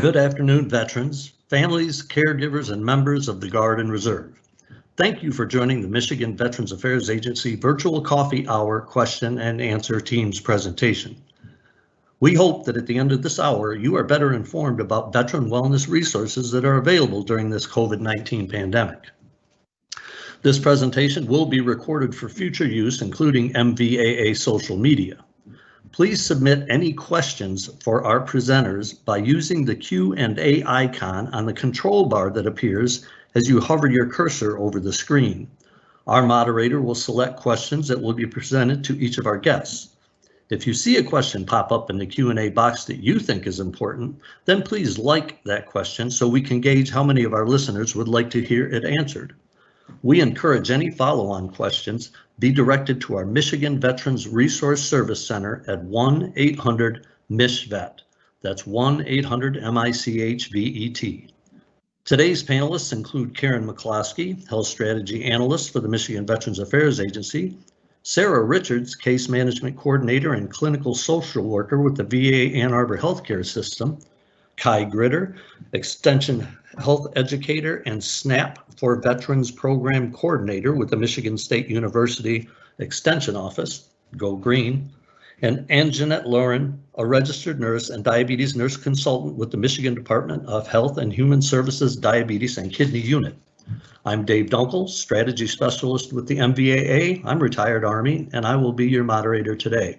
Good afternoon, veterans, families, caregivers, and members of the Guard and Reserve. Thank you for joining the Michigan Veterans Affairs Agency Virtual Coffee Hour Question and Answer Teams presentation. We hope that at the end of this hour, you are better informed about veteran wellness resources that are available during this COVID-19 pandemic. This presentation will be recorded for future use, including MVAA social media. Please submit any questions for our presenters by using the Q&A icon on the control bar that appears as you hover your cursor over the screen. Our moderator will select questions that will be presented to each of our guests. If you see a question pop up in the Q&A box that you think is important, then please like that question so we can gauge how many of our listeners would like to hear it answered. We encourage any follow-on questions be directed to our Michigan Veterans Resource Service Center at 1-800-MICH-VET. That's 1-800-MICH-VET. Today's panelists include Karen McCloskey, Health Strategy Analyst for the Michigan Veterans Affairs Agency, Sarah Richards, Case Management Coordinator and Clinical Social Worker with the VA Ann Arbor Healthcare System, Kai Gritter, Extension Health Educator and SNAP for Veterans Program Coordinator with the Michigan State University Extension Office, Go Green, and Jeannette Lauren, a registered nurse and diabetes nurse consultant with the Michigan Department of Health and Human Services Diabetes and Kidney Unit. I'm Dave Dunkel, Strategy Specialist with the MVAA. I'm retired Army, and I will be your moderator today.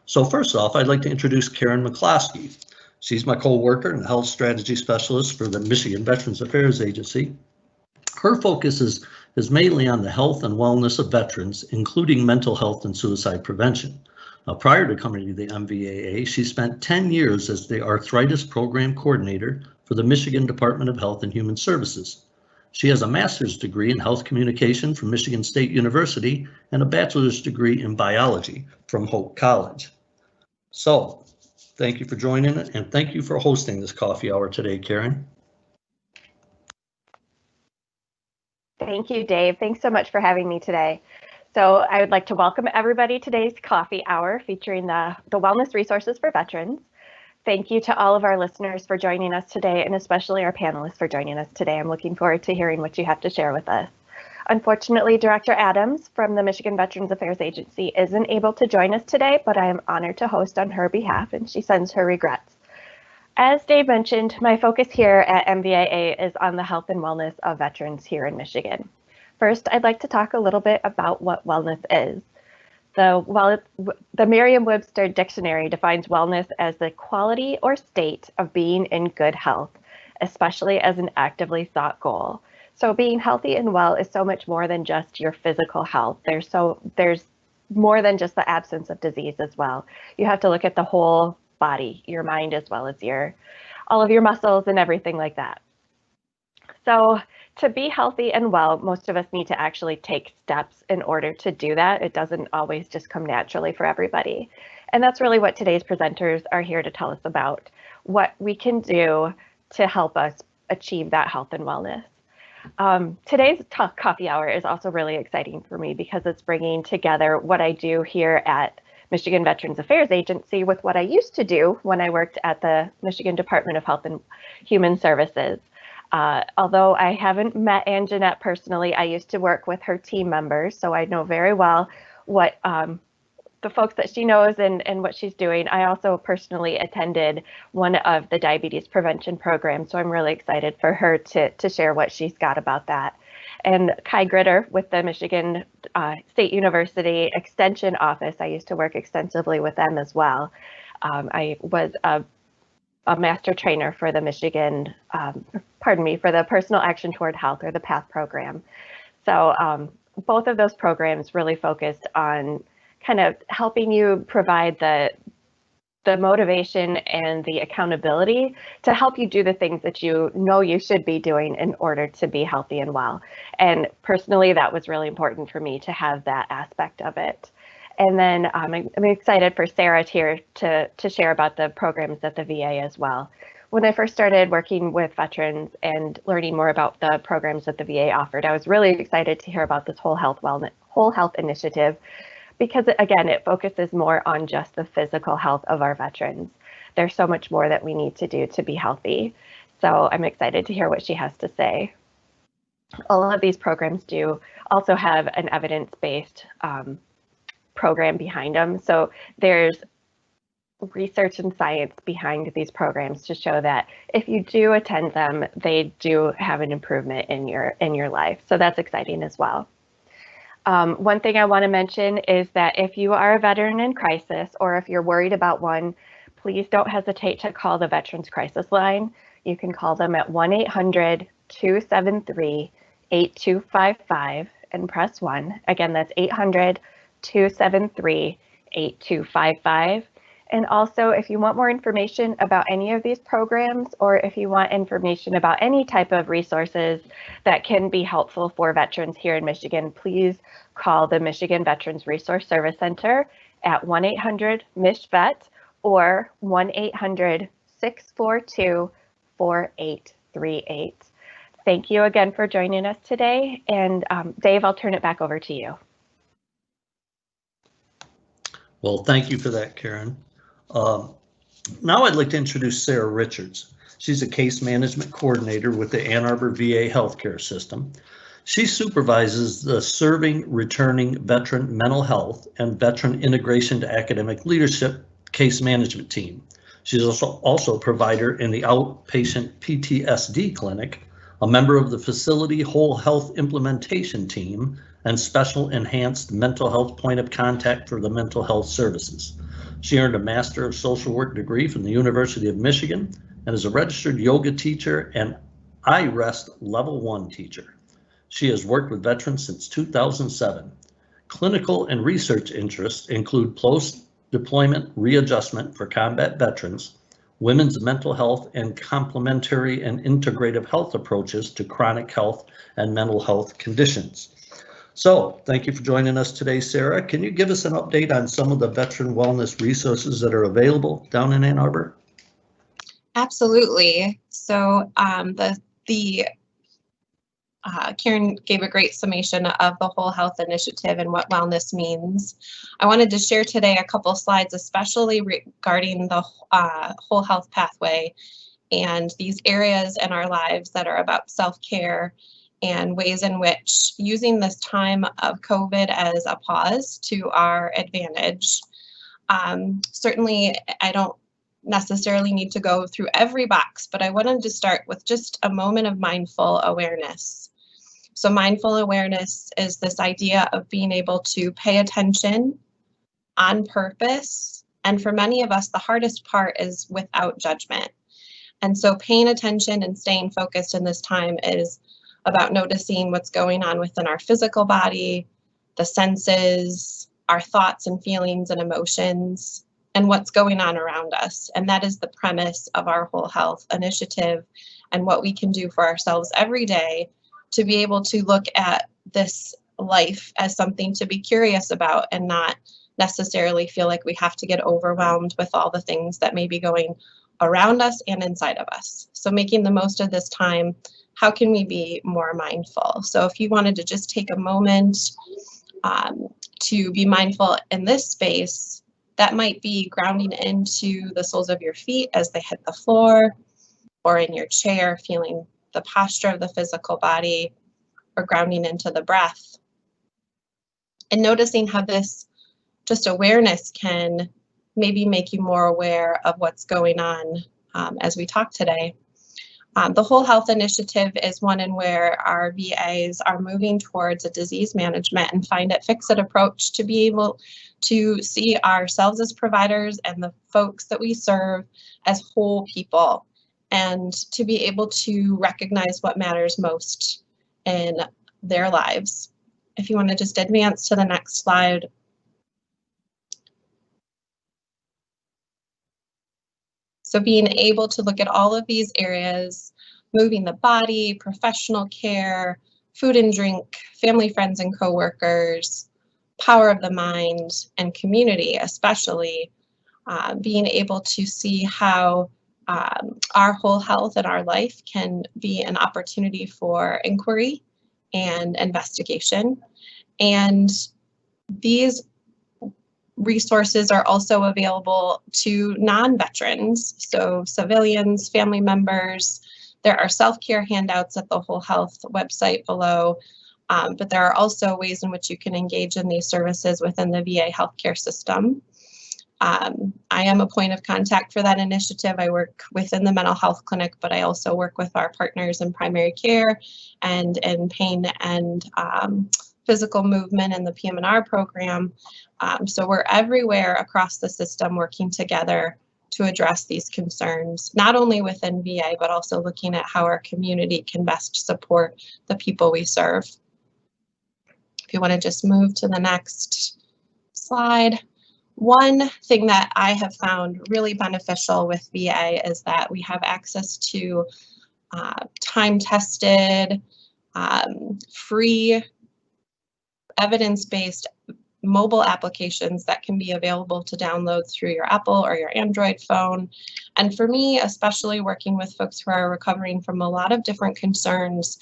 So first off, I'd like to introduce Karen McCloskey. She's my co-worker and health strategy specialist for the Michigan Veterans Affairs Agency. Her focus is mainly on the health and wellness of veterans, including mental health and suicide prevention. Now, prior to coming to the MVAA, she spent 10 years as the Arthritis Program Coordinator for the Michigan Department of Health and Human Services. She has a master's degree in health communication from Michigan State University and a bachelor's degree in biology from Hope College. So, thank you for joining it, and thank you for hosting this coffee hour today, Karen. Thank you, Dave. Thanks so much for having me today. So I would like to welcome everybody to today's coffee hour featuring the wellness resources for veterans. Thank you to all of our listeners for joining us today, and especially our panelists for joining us today. I'm looking forward to hearing what you have to share with us. Unfortunately, Director Adams from the Michigan Veterans Affairs Agency isn't able to join us today, but I am honored to host on her behalf, and she sends her regrets. As Dave mentioned, my focus here at MVAA is on the health and wellness of veterans here in Michigan. First, I'd like to talk a little bit about what wellness is. The Merriam-Webster Dictionary defines wellness as the quality or state of being in good health, especially as an actively sought goal. So being healthy and well is so much more than just your physical health. There's more than just the absence of disease as well. You have to look at the whole body, your mind, as well as all of your muscles and everything like that. So to be healthy and well, most of us need to actually take steps in order to do that. It doesn't always just come naturally for everybody. And that's really what today's presenters are here to tell us about, what we can do to help us achieve that health and wellness. Today's coffee hour is also really exciting for me because it's bringing together what I do here at Michigan Veterans Affairs Agency with what I used to do when I worked at the Michigan Department of Health and Human Services. Although I haven't met Jeannette personally, I used to work with her team members, so I know very well what the folks that she knows and what she's doing. I also personally attended one of the diabetes prevention programs, so I'm really excited for her to share what she's got about that. And Kai Gritter with the Michigan State University Extension Office, I used to work extensively with them as well. I was a master trainer for the for the Personal Action Toward Health, or the PATH program. So both of those programs really focused on kind of helping you provide the motivation and the accountability to help you do the things that you know you should be doing in order to be healthy and well. And personally, that was really important for me to have that aspect of it. And then I'm excited for Sarah here to share about the programs at the VA as well. When I first started working with veterans and learning more about the programs that the VA offered, I was really excited to hear about this whole health initiative, because again, it focuses more on just the physical health of our veterans. there's so much more that we need to do to be healthy. So I'm excited to hear what she has to say. All of these programs do also have an evidence-based program behind them. So there's research and science behind these programs to show that if you do attend them, they do have an improvement in your life. So that's exciting as well. One thing I want to mention is that if you are a veteran in crisis, or if you're worried about one, please don't hesitate to call the Veterans Crisis Line. You can call them at 1-800-273-8255 and press 1. Again, that's 800-273-8255. And also, if you want more information about any of these programs, or if you want information about any type of resources that can be helpful for veterans here in Michigan, please call the Michigan Veterans Resource Service Center at 1-800-MISH-VET or 1-800-642-4838. Thank you again for joining us today. And Dave, I'll turn it back over to you. Well, thank you for that, Karen. Now I'd like to introduce Sarah Richards. She's a case management coordinator with the Ann Arbor VA healthcare system. She supervises the Serving Returning Veteran Mental Health and Veteran Integration to Academic Leadership case management team. She's also a provider in the outpatient PTSD clinic, a member of the facility whole health implementation team, and special enhanced mental health point of contact for the mental health services. She earned a Master of Social Work degree from the University of Michigan and is a registered yoga teacher and iRest Level 1 teacher. She has worked with veterans since 2007. Clinical and research interests include post-deployment readjustment for combat veterans, women's mental health, and complementary and integrative health approaches to chronic health and mental health conditions. So thank you for joining us today, Sarah. Can you give us an update on some of the veteran wellness resources that are available down in Ann Arbor? Absolutely. So Karen gave a great summation of the Whole Health Initiative and what wellness means. I wanted to share today a couple slides, especially regarding the whole health pathway and these areas in our lives that are about self-care and ways in which using this time of COVID as a pause to our advantage. Certainly, I don't necessarily need to go through every box, but I wanted to start with just a moment of mindful awareness. So mindful awareness is this idea of being able to pay attention on purpose. And for many of us, the hardest part is without judgment. And so paying attention and staying focused in this time is about noticing what's going on within our physical body, the senses, our thoughts and feelings and emotions, and what's going on around us. And that is the premise of our Whole Health Initiative and what we can do for ourselves every day to be able to look at this life as something to be curious about and not necessarily feel like we have to get overwhelmed with all the things that may be going around us and inside of us. So making the most of this time, how can we be more mindful? So if you wanted to just take a moment to be mindful in this space, that might be grounding into the soles of your feet as they hit the floor, or in your chair, feeling the posture of the physical body, or grounding into the breath. And noticing how this just awareness can maybe make you more aware of what's going on as we talk today. The Whole Health Initiative is one in where our VAs are moving towards a disease management and find it, fix it approach to be able to see ourselves as providers and the folks that we serve as whole people, and to be able to recognize what matters most in their lives. If you want to just advance to the next slide. So being able to look at all of these areas, moving the body, professional care, food and drink, family, friends, and coworkers, power of the mind, and community, especially being able to see how our whole health and our life can be an opportunity for inquiry and investigation. And these Resources are also available to non-veterans, so civilians, family members. There are self-care handouts at the Whole Health website below, but there are also ways in which you can engage in these services within the VA healthcare system. I am a point of contact for that initiative. I work within the mental health clinic, but I also work with our partners in primary care and in pain and physical movement in the PM&R program. So we're everywhere across the system working together to address these concerns, not only within VA, but also looking at how our community can best support the people we serve. If you want to just move to the next slide. One thing that I have found really beneficial with VA is that we have access to time-tested, free, evidence-based mobile applications that can be available to download through your Apple or your Android phone. And for me, especially working with folks who are recovering from a lot of different concerns,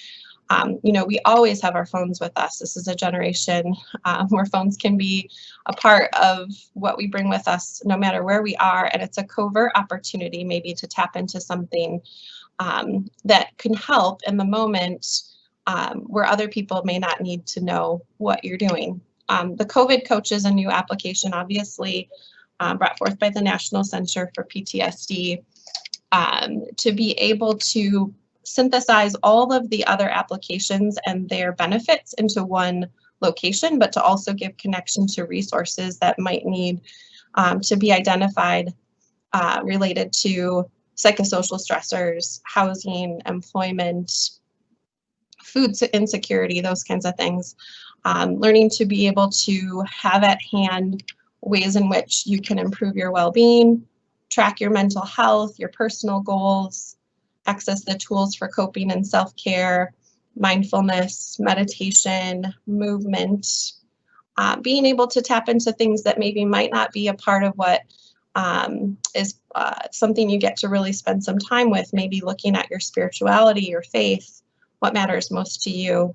you know, we always have our phones with us. This is a generation where phones can be a part of what we bring with us no matter where we are. And it's a covert opportunity maybe to tap into something that can help in the moment where other people may not need to know what you're doing. The COVID Coach is a new application, obviously brought forth by the National Center for PTSD to be able to synthesize all of the other applications and their benefits into one location, but to also give connection to resources that might need to be identified related to psychosocial stressors, housing, employment, food insecurity, those kinds of things. Learning to be able to have at hand ways in which you can improve your well-being, track your mental health, your personal goals, access the tools for coping and self-care, mindfulness, meditation, movement, being able to tap into things that maybe might not be a part of what is something you get to really spend some time with, maybe looking at your spirituality, your faith, what matters most to you.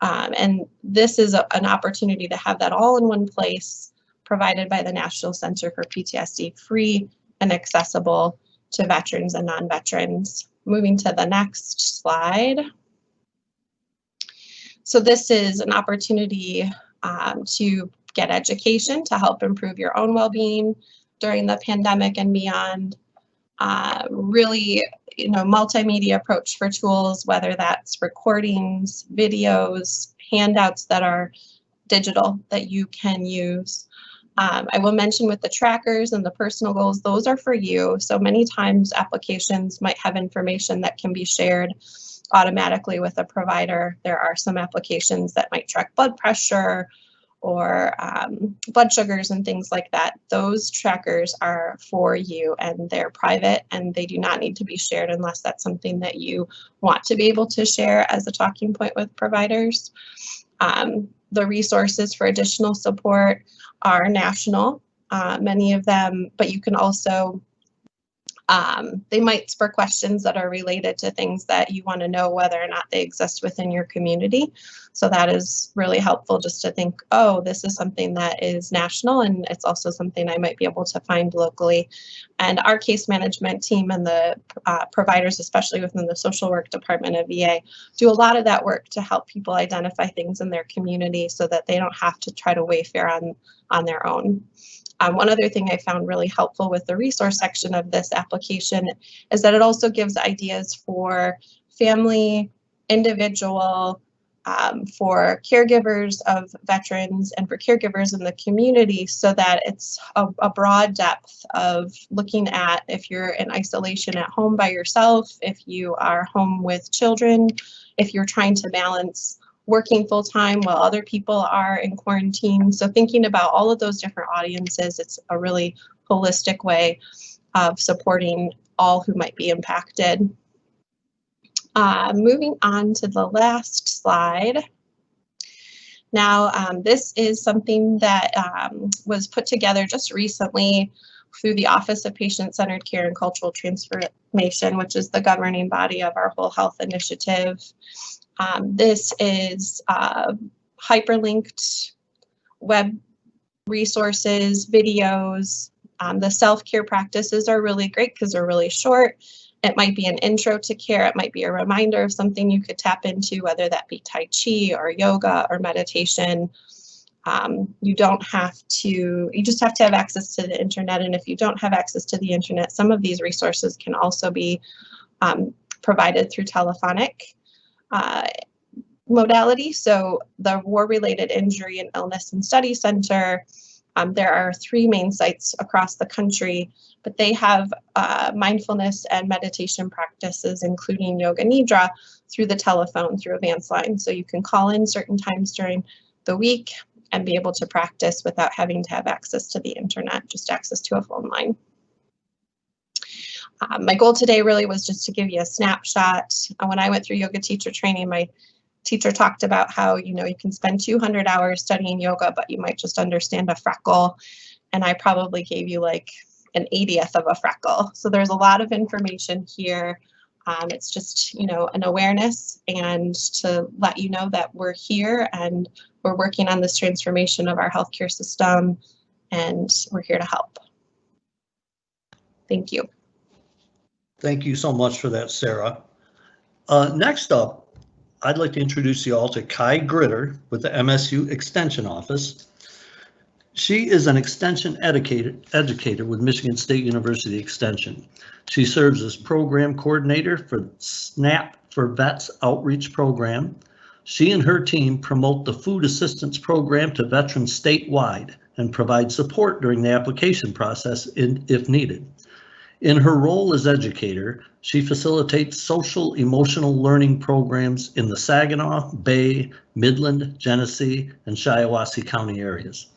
And this is an opportunity to have that all in one place, provided by the National Center for PTSD, free and accessible to veterans and non-veterans. Moving to the next slide. So this is an opportunity to get education to help improve your own well-being during the pandemic and beyond. Really, you know, multimedia approach for tools, whether that's recordings, videos, handouts that are digital that you can use. I will mention with the trackers and the personal goals, those are for you. So many times applications might have information that can be shared automatically with a provider. There are some applications that might track blood pressure or blood sugars and things like that. Those trackers are for you and they're private and they do not need to be shared unless that's something that you want to be able to share as a talking point with providers. The resources for additional support are national, many of them, but you can also, they might spur questions that are related to things that you want to know whether or not they exist within your community. So that is really helpful just to think, oh, this is something that is national and it's also something I might be able to find locally. And our case management team and the providers, especially within the social work department of VA, do a lot of that work to help people identify things in their community so that they don't have to try to wayfare on their own. One other thing I found really helpful with the resource section of this application is that it also gives ideas for family, individual, for caregivers of veterans and for caregivers in the community, so that it's a broad depth of looking at if you're in isolation at home by yourself, if you are home with children, if you're trying to balance working full-time while other people are in quarantine. So thinking about all of those different audiences, it's a really holistic way of supporting all who might be impacted. Moving on to the last slide. Now, this is something that was put together just recently through the Office of Patient-Centered Care and Cultural Transformation, which is the governing body of our Whole Health Initiative. This is a hyperlinked web resources, videos. The self-care practices are really great because they're really short. It might be an intro to care. It might be a reminder of something you could tap into, whether that be Tai Chi or yoga or meditation. You just have to have access to the internet. And if you don't have access to the internet, some of these resources can also be provided through telephonic modality. So the War-Related Injury and Illness and Study Center, there are 3 main sites across the country, but they have mindfulness and meditation practices, including yoga nidra, through the telephone, through Advanced Line. So you can call in certain times during the week and be able to practice without having to have access to the internet, just access to a phone line. My goal today really was just to give you a snapshot. When I went through yoga teacher training, my teacher talked about how, you can spend 200 hours studying yoga, but you might just understand a freckle. And I probably gave you like an 80th of a freckle. So there's a lot of information here. It's just, an awareness and to let you know that we're here and we're working on this transformation of our healthcare system and we're here to help. Thank you. Thank you so much for that, Sarah. Next up, I'd like to introduce you all to Kai Gritter with the MSU Extension office. She is an extension educator with Michigan State University Extension. She serves as program coordinator for SNAP for Vets Outreach Program. She and her team promote the food assistance program to veterans statewide and provide support during the application process if needed. In her role as educator, she facilitates social emotional learning programs in the Saginaw, Bay, Midland, Genesee, and Shiawassee County areas.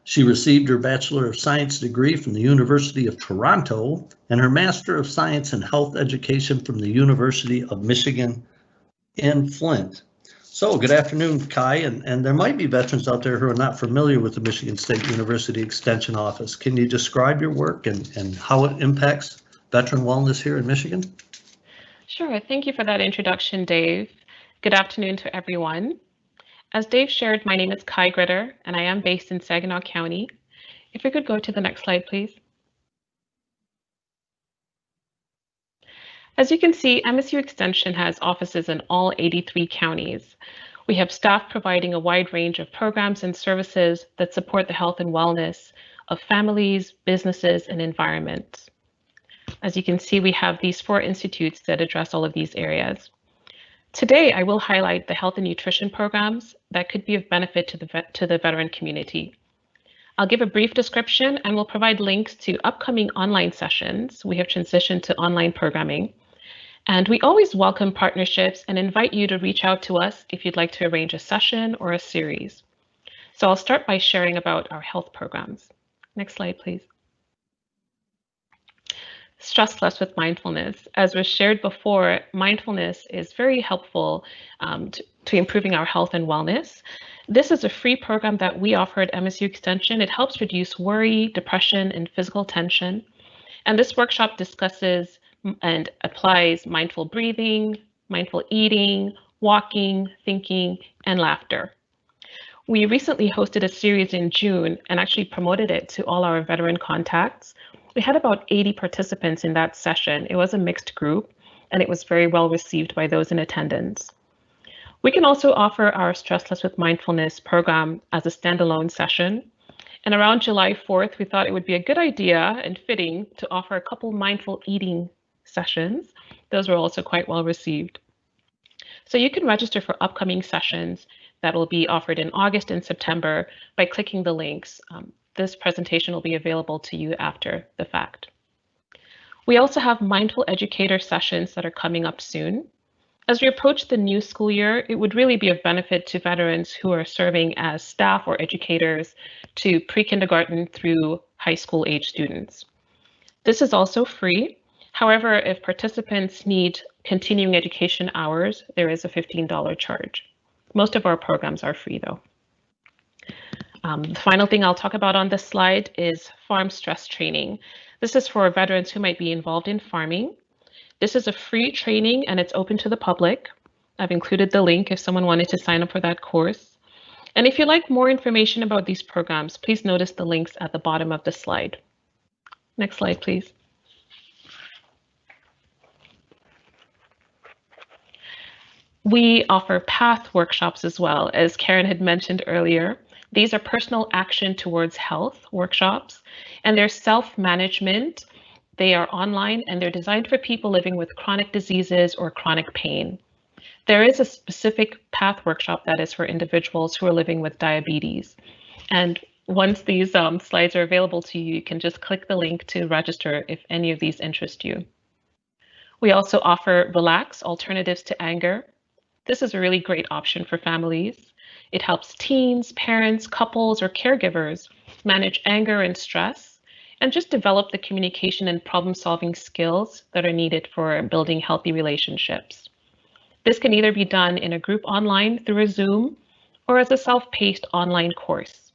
She received her Bachelor of Science degree from the University of Toronto and her Master of Science in Health Education from the University of Michigan in Flint. So good afternoon, Kai, and there might be veterans out there who are not familiar with the Michigan State University Extension Office. Can you describe your work and how it impacts veteran wellness here in Michigan? Sure, thank you for that introduction, Dave. Good afternoon to everyone. As Dave shared, my name is Kai Gritter, and I am based in Saginaw County. If we could go to the next slide, please. As you can see, MSU Extension has offices in all 83 counties. We have staff providing a wide range of programs and services that support the health and wellness of families, businesses, and environments. As you can see, we have these 4 institutes that address all of these areas. Today, I will highlight the health and nutrition programs that could be of benefit to the veteran community. I'll give a brief description and will provide links to upcoming online sessions. We have transitioned to online programming. And we always welcome partnerships and invite you to reach out to us if you'd like to arrange a session or a series. So I'll start by sharing about our health programs. Next slide, please. Stress Less with Mindfulness. As was shared before, mindfulness is very helpful to improving our health and wellness. This is a free program that we offer at MSU Extension. It helps reduce worry, depression, and physical tension. And this workshop discusses and applies mindful breathing, mindful eating, walking, thinking, and laughter. We recently hosted a series in June and actually promoted it to all our veteran contacts. We had about 80 participants in that session. It was a mixed group, and it was very well received by those in attendance. We can also offer our Stress Less with Mindfulness program as a standalone session. And around July 4th, we thought it would be a good idea and fitting to offer a couple mindful eating sessions. Those were also quite well received. So you can register for upcoming sessions that will be offered in August and September by clicking the links. This presentation will be available to you after the fact. We also have mindful educator sessions that are coming up soon. As we approach the new school year, it would really be of benefit to veterans who are serving as staff or educators to pre-kindergarten through high school age students. This is also free. However, if participants need continuing education hours, there is a $15 charge. Most of our programs are free though. The final thing I'll talk about on this slide is farm stress training. This is for veterans who might be involved in farming. This is a free training and it's open to the public. I've included the link if someone wanted to sign up for that course. And if you'd like more information about these programs, please notice the links at the bottom of the slide. Next slide, please. We offer PATH workshops as well, as Karen had mentioned earlier. These are personal action towards health workshops, and they're self-management. They are online and they're designed for people living with chronic diseases or chronic pain. There is a specific PATH workshop that is for individuals who are living with diabetes. And once these slides are available to you, you can just click the link to register if any of these interest you. We also offer Relax Alternatives to Anger. This is a really great option for families. It helps teens, parents, couples, or caregivers manage anger and stress and just develop the communication and problem-solving skills that are needed for building healthy relationships. This can either be done in a group online through a Zoom or as a self-paced online course.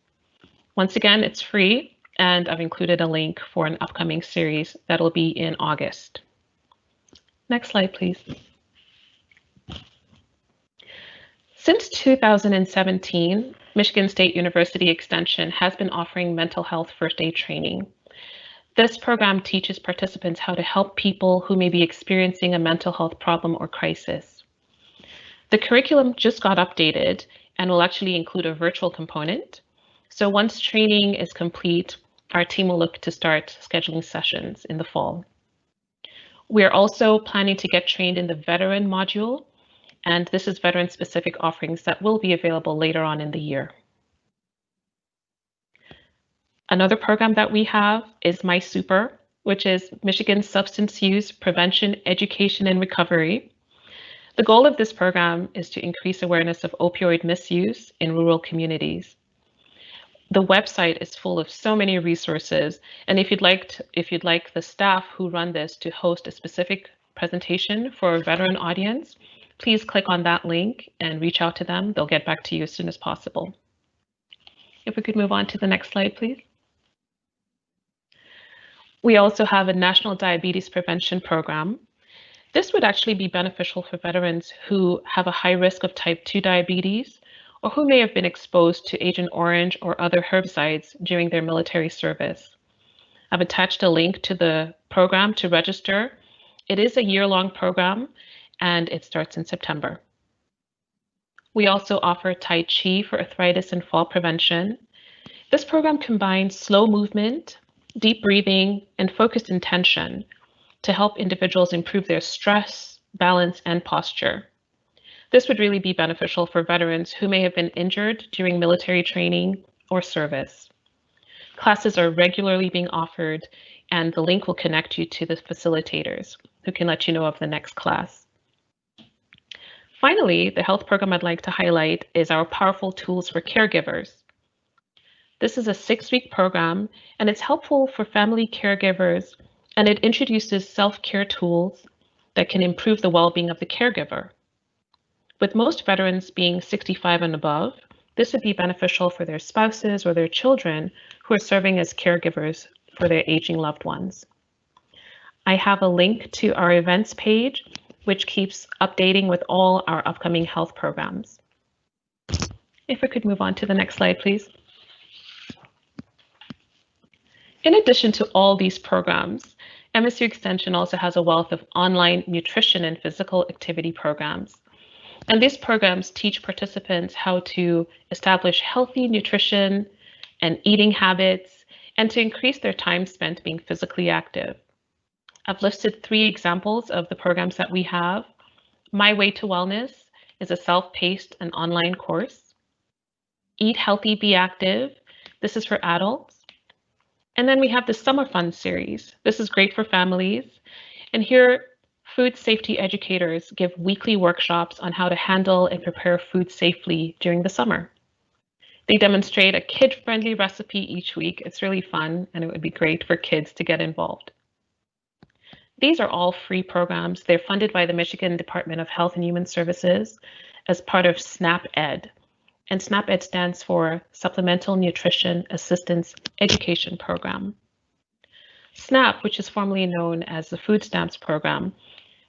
Once again, it's free, and I've included a link for an upcoming series that'll be in August. Next slide, please. Since 2017, Michigan State University Extension has been offering mental health first aid training. This program teaches participants how to help people who may be experiencing a mental health problem or crisis. The curriculum just got updated and will actually include a virtual component. So once training is complete, our team will look to start scheduling sessions in the fall. We're also planning to get trained in the veteran module, and this is veteran-specific offerings that will be available later on in the year. Another program that we have is MySuper, which is Michigan Substance Use Prevention, Education, and Recovery. The goal of this program is to increase awareness of opioid misuse in rural communities. The website is full of so many resources, and if you'd like the staff who run this to host a specific presentation for a veteran audience, please click on that link and reach out to them. They'll get back to you as soon as possible. If we could move on to the next slide, please. We also have a National Diabetes Prevention Program. This would actually be beneficial for veterans who have a high risk of type 2 diabetes or who may have been exposed to Agent Orange or other herbicides during their military service. I've attached a link to the program to register. It is a year-long program, and it starts in September. We also offer Tai Chi for arthritis and fall prevention. This program combines slow movement, deep breathing, and focused intention to help individuals improve their stress, balance, and posture. This would really be beneficial for veterans who may have been injured during military training or service. Classes are regularly being offered, and the link will connect you to the facilitators who can let you know of the next class. Finally, the health program I'd like to highlight is our Powerful Tools for Caregivers. This is a 6-week program, and it's helpful for family caregivers, and it introduces self-care tools that can improve the well-being of the caregiver. With most veterans being 65 and above, this would be beneficial for their spouses or their children who are serving as caregivers for their aging loved ones. I have a link to our events page, which keeps updating with all our upcoming health programs. If we could move on to the next slide, please. In addition to all these programs, MSU Extension also has a wealth of online nutrition and physical activity programs. And these programs teach participants how to establish healthy nutrition and eating habits and to increase their time spent being physically active. I've listed 3 examples of the programs that we have. My Way to Wellness is a self-paced and online course. Eat Healthy, Be Active. This is for adults. And then we have the Summer Fun series. This is great for families. And here, food safety educators give weekly workshops on how to handle and prepare food safely during the summer. They demonstrate a kid-friendly recipe each week. It's really fun, and it would be great for kids to get involved. These are all free programs. They're funded by the Michigan Department of Health and Human Services as part of SNAP-Ed. And SNAP-Ed stands for Supplemental Nutrition Assistance Education Program. SNAP, which is formerly known as the Food Stamps Program,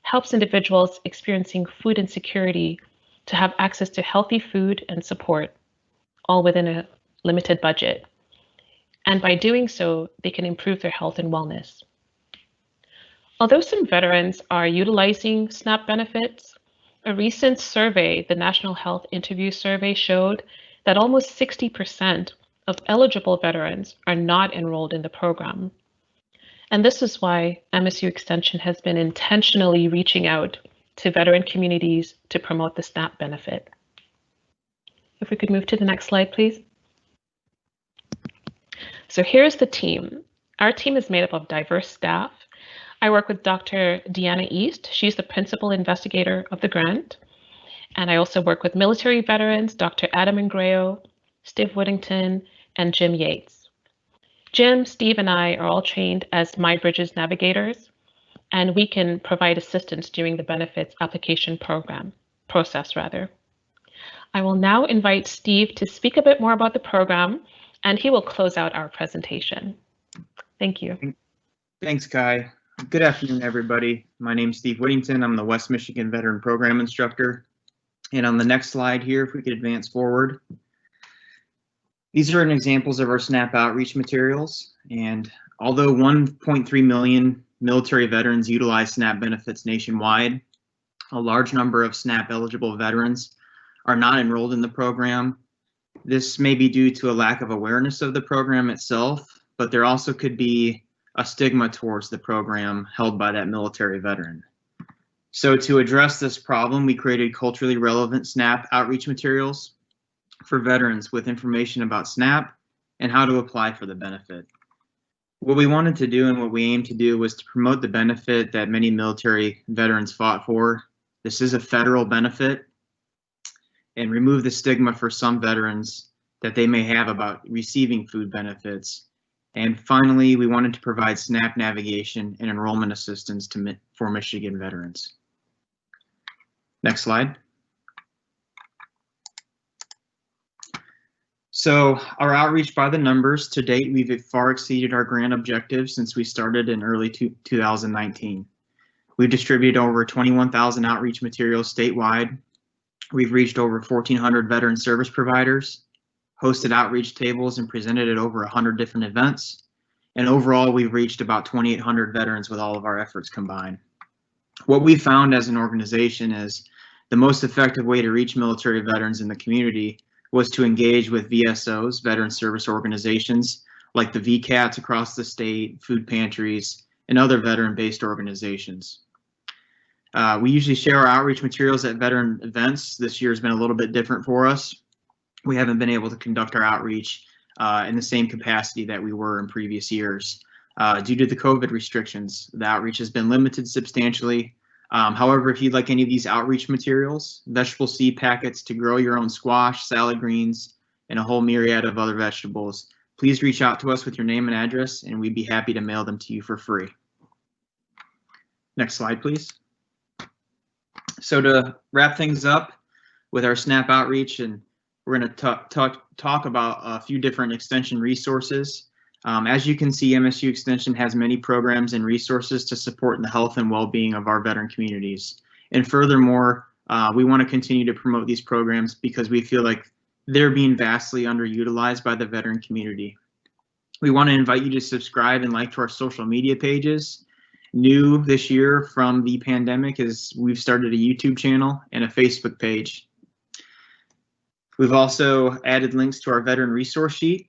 helps individuals experiencing food insecurity to have access to healthy food and support. all within a limited budget. And by doing so, they can improve their health and wellness. Although some veterans are utilizing SNAP benefits, a recent survey, the National Health Interview Survey, showed that almost 60% of eligible veterans are not enrolled in the program. And this is why MSU Extension has been intentionally reaching out to veteran communities to promote the SNAP benefit. If we could move to the next slide, please. So here's the team. Our team is made up of diverse staff. I work with Dr. Deanna East. She's the principal investigator of the grant. And I also work with military veterans, Dr. Adam Ingrao, Steve Whittington, and Jim Yates. Jim, Steve, and I are all trained as MyBridges navigators, and we can provide assistance during the benefits application process. I will now invite Steve to speak a bit more about the program, and he will close out our presentation. Thank you. Thanks, Kai. Good afternoon, everybody. My name is Steve Whittington. I'm the West Michigan Veteran Program Instructor. And on the next slide here, if we could advance forward. These are examples of our SNAP outreach materials. And although 1.3 million military veterans utilize SNAP benefits nationwide, a large number of SNAP eligible veterans are not enrolled in the program. This may be due to a lack of awareness of the program itself, but there also could be a stigma towards the program held by that military veteran. So to address this problem, we created culturally relevant SNAP outreach materials for veterans with information about SNAP and how to apply for the benefit. What we wanted to do and what we aimed to do was to promote the benefit that many military veterans fought for. This is a federal benefit, and remove the stigma for some veterans that they may have about receiving food benefits. And finally, we wanted to provide SNAP navigation and enrollment assistance for Michigan veterans. Next slide. So our outreach by the numbers to date, we've far exceeded our grant objectives since we started in early 2019. We've distributed over 21,000 outreach materials statewide. We've reached over 1,400 veteran service providers, hosted outreach tables, and presented at over 100 different events. And overall, we've reached about 2,800 veterans with all of our efforts combined. What we found as an organization is the most effective way to reach military veterans in the community was to engage with VSOs, veteran service organizations, like the VCATs across the state, food pantries, and other veteran-based organizations. We usually share our outreach materials at veteran events. This year has been a little bit different for us. We haven't been able to conduct our outreach in the same capacity that we were in previous years. Due to the COVID restrictions, the outreach has been limited substantially. However, if you'd like any of these outreach materials, vegetable seed packets to grow your own squash, salad greens, and a whole myriad of other vegetables, please reach out to us with your name and address, and we'd be happy to mail them to you for free. Next slide, please. So to wrap things up with our SNAP outreach, and we're going to talk about a few different extension resources. As you can see, MSU Extension has many programs and resources to support the health and well-being of our veteran communities. And furthermore, we want to continue to promote these programs because we feel like they're being vastly underutilized by the veteran community. We want to invite you to subscribe and like to our social media pages. New this year from the pandemic is we've started a YouTube channel and a Facebook page. We've also added links to our veteran resource sheet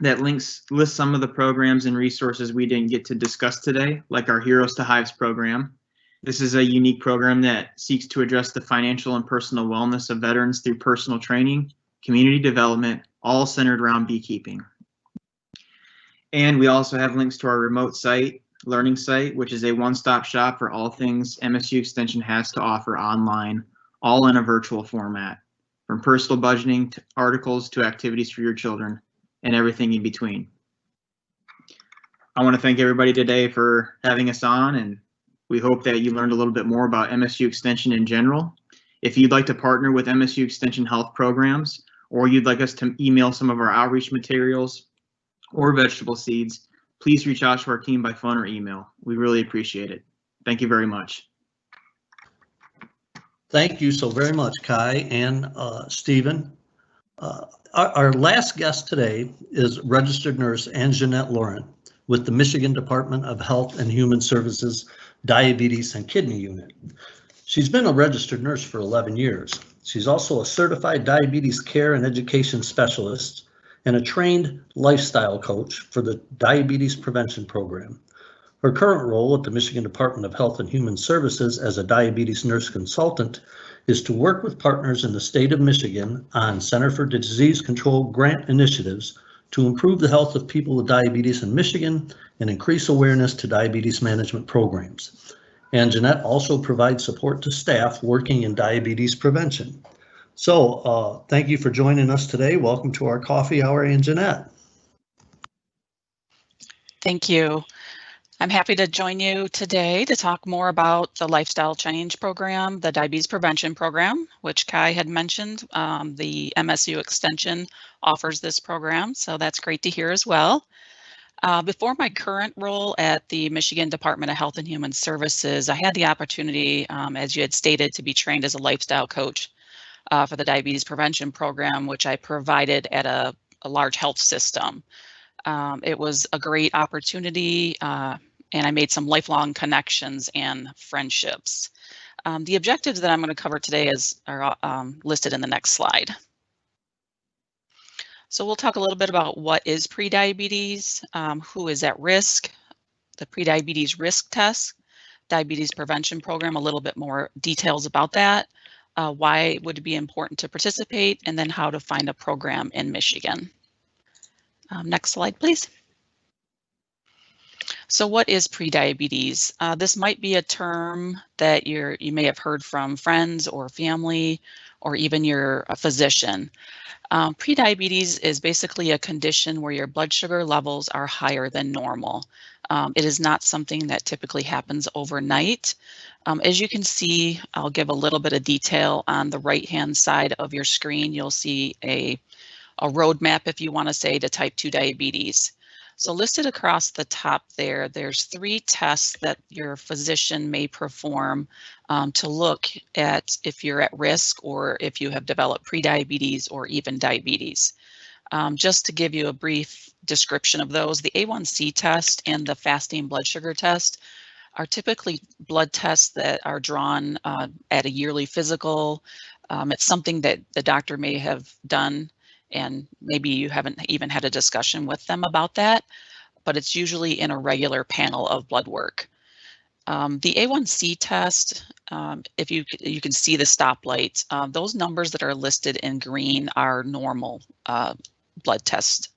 that lists some of the programs and resources we didn't get to discuss today, like our Heroes to Hives program. This is a unique program that seeks to address the financial and personal wellness of veterans through personal training, community development, all centered around beekeeping. And we also have links to our remote site, learning site, which is a one-stop shop for all things MSU Extension has to offer online, all in a virtual format, from personal budgeting to articles to activities for your children and everything in between. I want to thank everybody today for having us on, and we hope that you learned a little bit more about MSU Extension in general. If you'd like to partner with MSU Extension health programs, or you'd like us to email some of our outreach materials or vegetable seeds, please reach out to our team by phone or email. We really appreciate it. Thank you very much. Thank you so very much, Kai and Stephen. Our last guest today is registered nurse Jeannette with the Michigan Department of Health and Human Services Diabetes and Kidney Unit. She's been a registered nurse for 11 years. She's also a certified diabetes care and education specialist and a trained lifestyle coach for the Diabetes Prevention Program. Her current role at the Michigan Department of Health and Human Services as a diabetes nurse consultant is to work with partners in the state of Michigan on Center for Disease Control grant initiatives to improve the health of people with diabetes in Michigan and increase awareness to diabetes management programs. And Jeannette also provides support to staff working in diabetes prevention. So thank you for joining us today. Welcome to our coffee hour, Jeannette. Thank you. I'm happy to join you today to talk more about the Lifestyle Change Program, the Diabetes Prevention Program, which Kai had mentioned. The MSU Extension offers this program, so that's great to hear as well. Before my current role at the Michigan Department of Health and Human Services, I had the opportunity, as you had stated, to be trained as a lifestyle coach for the Diabetes Prevention Program, which I provided at a large health system. It was a great opportunity, and I made some lifelong connections and friendships. The objectives that I'm going to cover today are listed in the next slide. So we'll talk a little bit about what is prediabetes, who is at risk, the prediabetes risk test, diabetes prevention program, a little bit more details about that, why it would be important to participate, and then how to find a program in Michigan. Next slide, please. So what is prediabetes? This might be a term that you may have heard from friends or family, or even your physician. Prediabetes is basically a condition where your blood sugar levels are higher than normal. It is not something that typically happens overnight. As you can see, I'll give a little bit of detail on the right-hand side of your screen. You'll see a roadmap, if you want to say, to type 2 diabetes. So listed across the top there's 3 tests that your physician may perform to look at if you're at risk or if you have developed prediabetes or even diabetes. Just to give you a brief description of those, the A1C test and the fasting blood sugar test are typically blood tests that are drawn at a yearly physical. It's something that the doctor may have done, and maybe you haven't even had a discussion with them about that, but it's usually in a regular panel of blood work. The A1C test, if you can see the stoplight, those numbers that are listed in green are normal blood test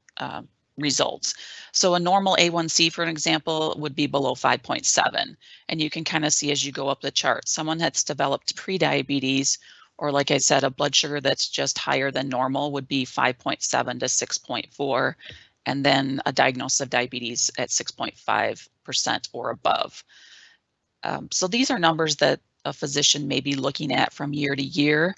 results. So a normal A1C, for an example, would be below 5.7. And you can kind of see as you go up the chart, someone that's developed prediabetes, or like I said, a blood sugar that's just higher than normal would be 5.7 to 6.4, and then a diagnosis of diabetes at 6.5% or above. So these are numbers that a physician may be looking at from year to year.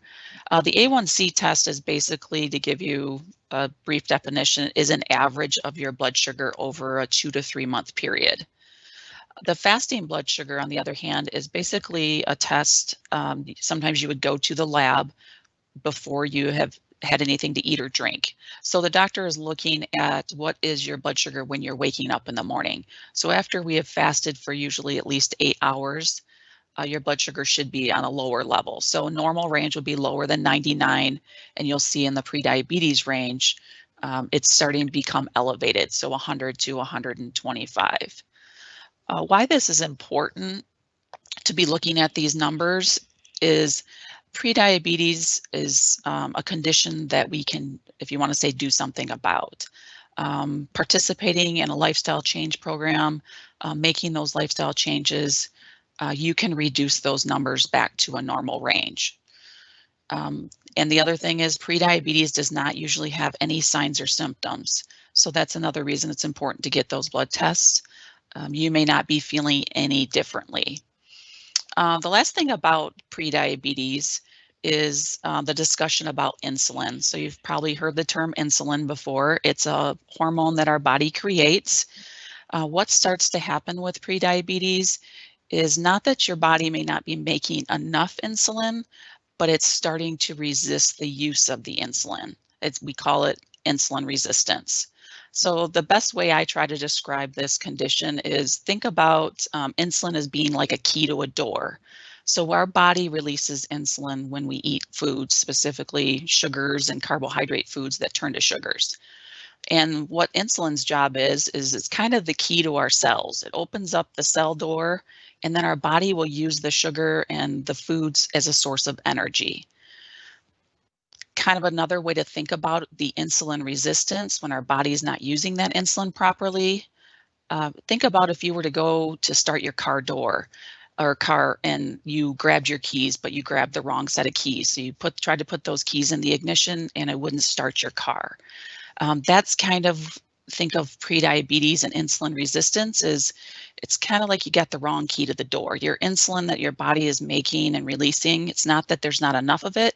The A1C test is basically, to give you a brief definition, is an average of your blood sugar over a 2 to 3 month period. The fasting blood sugar, on the other hand, is basically a test. Sometimes you would go to the lab before you have had anything to eat or drink. So the doctor is looking at what is your blood sugar when you're waking up in the morning. So after we have fasted for usually at least 8 hours, your blood sugar should be on a lower level. So a normal range would be lower than 99, and you'll see in the prediabetes range, it's starting to become elevated, so 100 to 125. Why this is important to be looking at these numbers is prediabetes is a condition that we can, if you want to say, do something about. Participating in a lifestyle change program, making those lifestyle changes, you can reduce those numbers back to a normal range. And the other thing is prediabetes does not usually have any signs or symptoms. So that's another reason it's important to get those blood tests. You may not be feeling any differently. The last thing about prediabetes is the discussion about insulin. So you've probably heard the term insulin before. It's a hormone that our body creates. What starts to happen with prediabetes is not that your body may not be making enough insulin, but it's starting to resist the use of the insulin. We call it insulin resistance. So the best way I try to describe this condition is think about insulin as being like a key to a door. So our body releases insulin when we eat foods, specifically sugars and carbohydrate foods that turn to sugars. And what insulin's job is it's kind of the key to our cells. It opens up the cell door, and then our body will use the sugar and the foods as a source of energy. Kind of another way to think about the insulin resistance when our body is not using that insulin properly. Think about if you were to go to start your car door or car and you grabbed your keys, but you grabbed the wrong set of keys. So you tried to put those keys in the ignition and it wouldn't start your car. That's kind of, think of prediabetes and insulin resistance is it's kind of like you got the wrong key to the door. Your insulin that your body is making and releasing, it's not that there's not enough of it,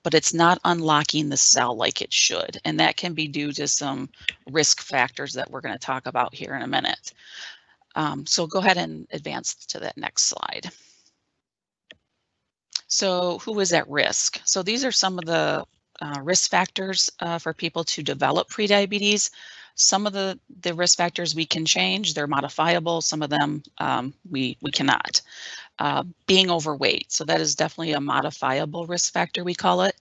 but it's not unlocking the cell like it should. And that can be due to some risk factors that we're going to talk about here in a minute. So go ahead and advance to that next slide. So who is at risk? So these are some of the risk factors for people to develop prediabetes. Some of the risk factors we can change, they're modifiable. Some of them we cannot. Being overweight, so that is definitely a modifiable risk factor, we call it.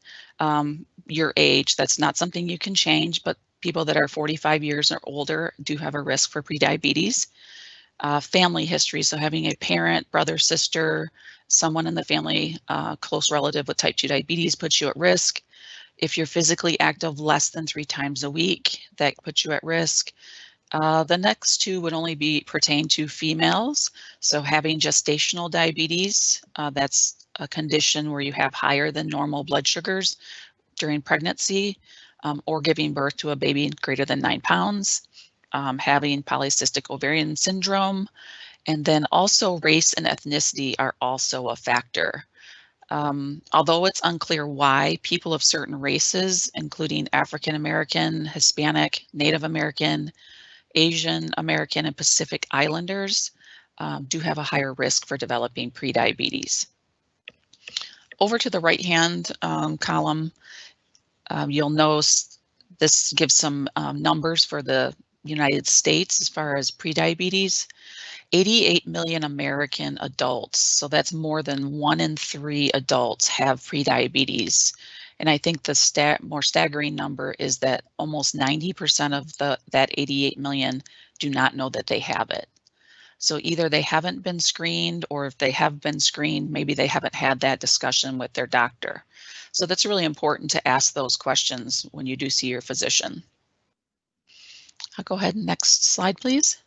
Your age, that's not something you can change, but people that are 45 years or older do have a risk for prediabetes. Family history, so having a parent, brother, sister, someone in the family, close relative with type 2 diabetes puts you at risk. If you're physically active less than 3 times a week, that puts you at risk. The next two would only pertain to females. So having gestational diabetes, that's a condition where you have higher than normal blood sugars during pregnancy, or giving birth to a baby greater than 9 pounds, having polycystic ovarian syndrome, and then also race and ethnicity are also a factor. Although it's unclear why people of certain races, including African American, Hispanic, Native American, Asian American, and Pacific Islanders do have a higher risk for developing prediabetes. Over to the right-hand column, you'll notice this gives some numbers for the United States as far as prediabetes. 88 million American adults, so that's more than 1 in 3 adults have prediabetes. And I think the more staggering number is that almost 90% of that 88 million do not know that they have it. So either they haven't been screened, or if they have been screened, maybe they haven't had that discussion with their doctor. So that's really important to ask those questions when you do see your physician. I'll go ahead and next slide, please.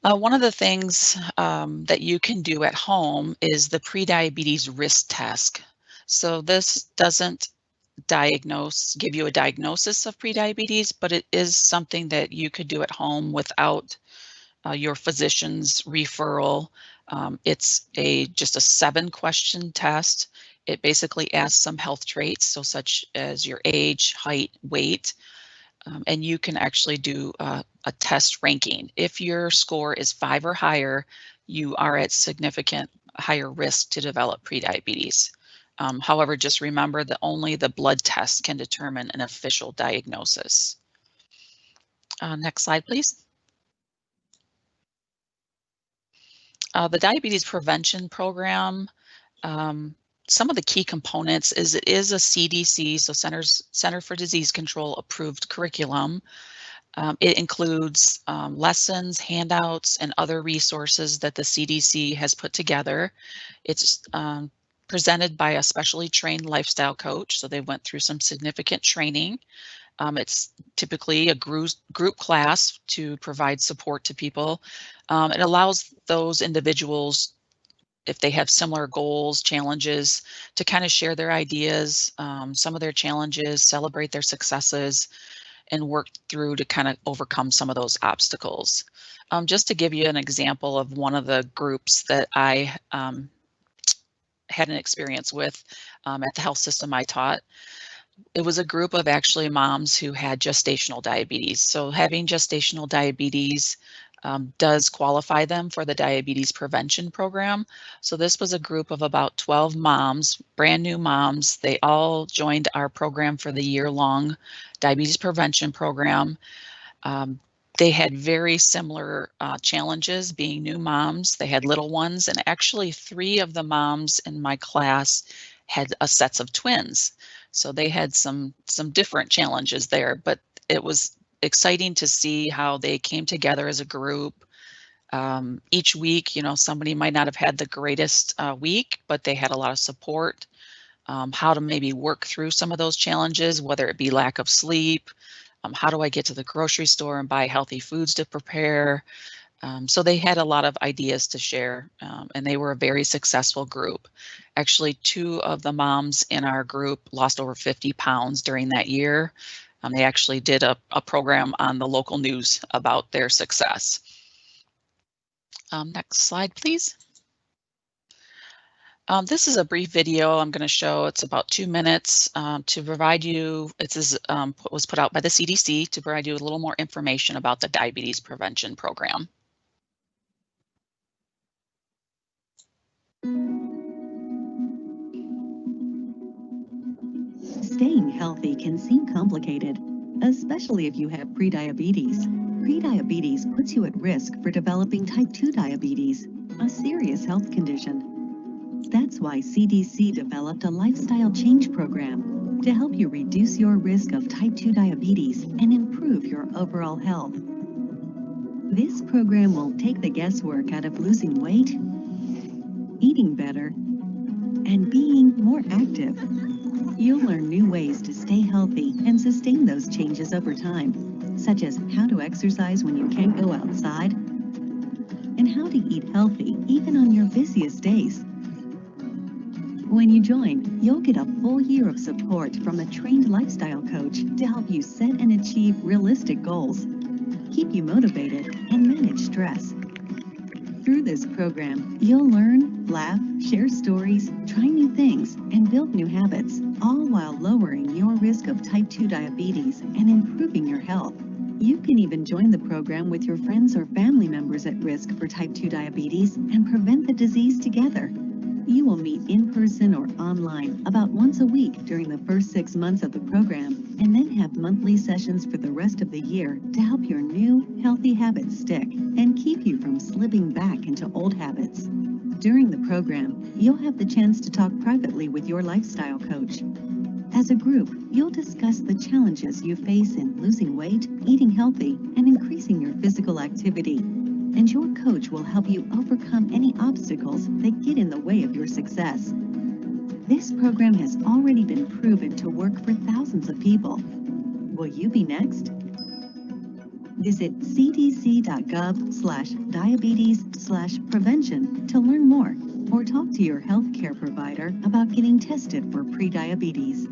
One of the things that you can do at home is the prediabetes risk test. So this doesn't give you a diagnosis of prediabetes, but it is something that you could do at home without your physician's referral. It's just a 7-question test. It basically asks some health traits, so such as your age, height, weight, and you can actually do a test ranking. If your score is 5 or higher, you are at significant higher risk to develop prediabetes. However, just remember that only the blood test can determine an official diagnosis. Next slide, please. The diabetes prevention program, some of the key components is it is a CDC, so Center for Disease Control approved curriculum. It includes lessons, handouts, and other resources that the CDC has put together. It's presented by a specially trained lifestyle coach, so they went through some significant training. It's typically a group class to provide support to people. It allows those individuals, if they have similar goals, challenges, to kind of share their ideas, some of their challenges, celebrate their successes, and work through to kind of overcome some of those obstacles. Just to give you an example of one of the groups that I had an experience with at the health system I taught, it was a group of actually moms who had gestational diabetes. So having gestational diabetes, does qualify them for the diabetes prevention program. So this was a group of about 12 moms, brand new moms. They all joined our program for the year-long diabetes prevention program. They had very similar challenges being new moms. They had little ones, and actually 3 of the moms in my class had sets of twins. So they had some different challenges there, but it was exciting to see how they came together as a group. Each week, somebody might not have had the greatest week, but they had a lot of support, how to maybe work through some of those challenges, whether it be lack of sleep, how do I get to the grocery store and buy healthy foods to prepare? So they had a lot of ideas to share, and they were a very successful group. Actually, 2 of the moms in our group lost over 50 pounds during that year. They actually did a program on the local news about their success. Next slide, please. This is a brief video I'm going to show. It's about 2 minutes to provide you, was put out by the CDC to provide you a little more information about the diabetes prevention program. Staying healthy can seem complicated, especially if you have prediabetes. Prediabetes puts you at risk for developing type 2 diabetes, a serious health condition. That's why CDC developed a lifestyle change program to help you reduce your risk of type 2 diabetes and improve your overall health. This program will take the guesswork out of losing weight, eating better, and being more active. You'll learn new ways to stay healthy and sustain those changes over time, such as how to exercise when you can't go outside, and how to eat healthy even on your busiest days. When you join, you'll get a full year of support from a trained lifestyle coach to help you set and achieve realistic goals, keep you motivated, and manage stress. Through this program, you'll learn, laugh, share stories, try new things, and build new habits, all while lowering your risk of type 2 diabetes and improving your health. You can even join the program with your friends or family members at risk for type 2 diabetes and prevent the disease together. You will meet in person or online about once a week during the first 6 months of the program, and then have monthly sessions for the rest of the year to help your new, healthy habits stick and keep you from slipping back into old habits. During the program, you'll have the chance to talk privately with your lifestyle coach. As a group, you'll discuss the challenges you face in losing weight, eating healthy, and increasing your physical activity. And your coach will help you overcome any obstacles that get in the way of your success. This program has already been proven to work for thousands of people. Will you be next? Visit cdc.gov/diabetes/prevention to learn more, or talk to your healthcare provider about getting tested for prediabetes.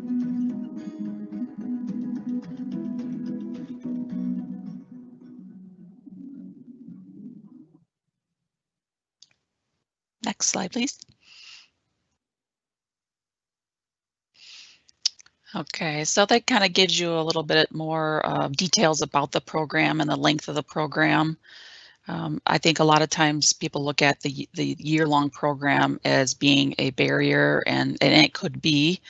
Next slide, please. Okay, so that kind of gives you a little bit more details about the program and the length of the program. I think a lot of times people look at the year-long program as being a barrier, and it could be.